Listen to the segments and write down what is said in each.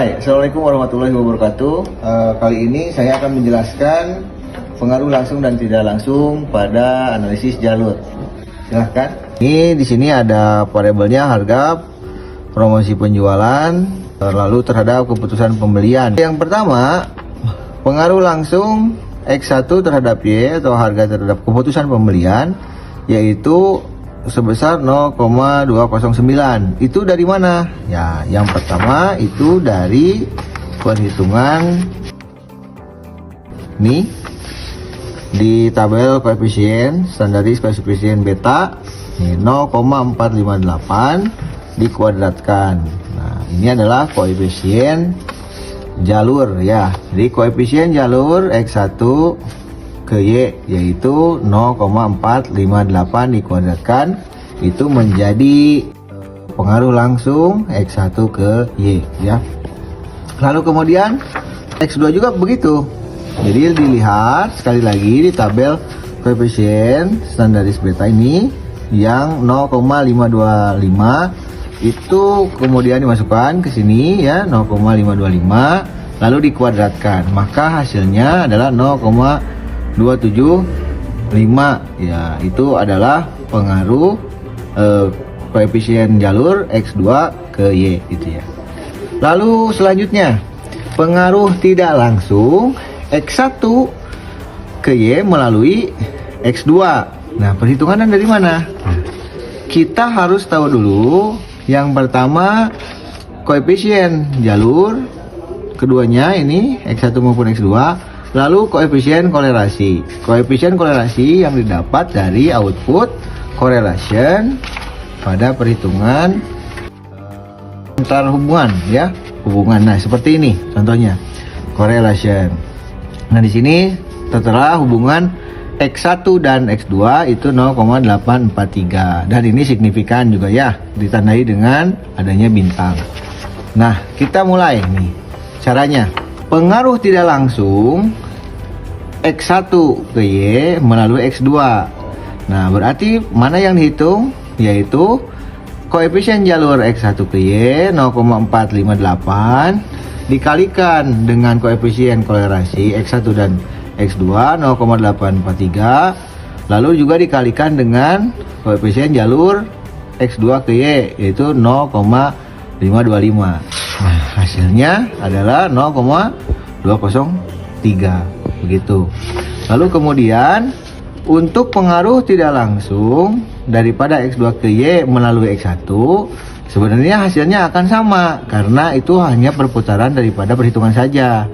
Hai, Assalamualaikum warahmatullahi wabarakatuh. Kali ini saya akan menjelaskan pengaruh langsung dan tidak langsung pada analisis jalur. Silahkan. Ini di sini ada variabelnya harga, promosi penjualan, lalu terhadap keputusan pembelian. Yang pertama, pengaruh langsung X1 terhadap Y atau harga terhadap keputusan pembelian, yaitu sebesar 0,209. Itu dari mana? Ya, yang pertama itu dari perhitungan nih di tabel koefisien standaris koefisien beta nih, 0,458 dikuadratkan. Nah, ini adalah koefisien jalur ya. Jadi koefisien jalur X1 ke Y yaitu 0,458 dikuadratkan, itu menjadi pengaruh langsung X1 ke Y ya. Lalu kemudian X2 juga begitu. Jadi dilihat sekali lagi di tabel koefisien standaris beta ini yang 0,525 itu kemudian dimasukkan ke sini ya, 0,525 lalu dikuadratkan, maka hasilnya adalah 0,275 ya. Itu adalah pengaruh koefisien jalur X2 ke Y gitu ya. Lalu selanjutnya pengaruh tidak langsung X1 ke Y melalui X2. Nah, perhitungannya dari mana? Kita harus tahu dulu yang pertama koefisien jalur, keduanya ini X1 maupun X2, lalu koefisien kolerasi. Koefisien kolerasi yang didapat dari output correlation pada perhitungan antar hubungan ya, hubungan. Nah, seperti ini contohnya correlation. Nah, di sini tertera hubungan X1 dan X2 itu 0,843 dan ini signifikan juga ya, ditandai dengan adanya bintang. Nah, kita mulai nih caranya. Pengaruh tidak langsung X1 ke Y melalui X2. Nah, berarti mana yang dihitung? Yaitu koefisien jalur X1 ke Y 0,458 dikalikan dengan koefisien kolerasi X1 dan X2 0,843, lalu juga dikalikan dengan koefisien jalur X2 ke Y yaitu 0,525. Nah, hasilnya adalah 0,203 begitu. Lalu kemudian untuk pengaruh tidak langsung daripada X2 ke Y melalui X1, sebenarnya hasilnya akan sama karena itu hanya perputaran daripada perhitungan saja.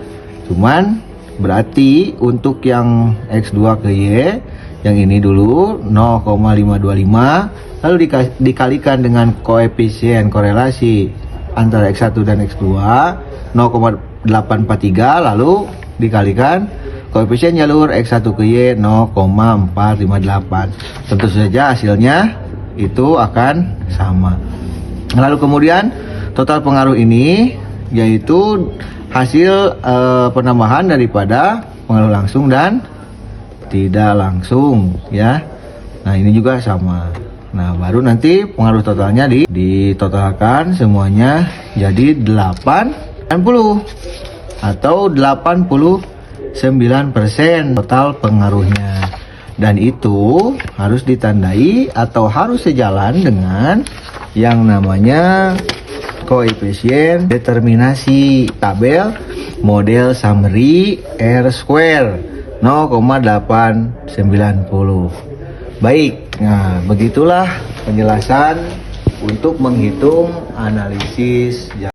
Cuman berarti untuk yang X2 ke Y yang ini dulu 0,525 lalu dikalikan dengan koefisien korelasi antara X1 dan X2 0,843 lalu dikalikan koefisien jalur X1 ke Y 0,458. Tentu saja hasilnya itu akan sama. Lalu kemudian total pengaruh ini yaitu hasil penambahan daripada pengaruh langsung dan tidak langsung ya. Nah, ini juga sama. Nah, baru nanti pengaruh totalnya ditotalkan semuanya jadi 80 atau 89% total pengaruhnya. Dan itu harus ditandai atau harus sejalan dengan yang namanya koefisien determinasi tabel model summary R square 0,890. Baik, nah begitulah penjelasan untuk menghitung analisis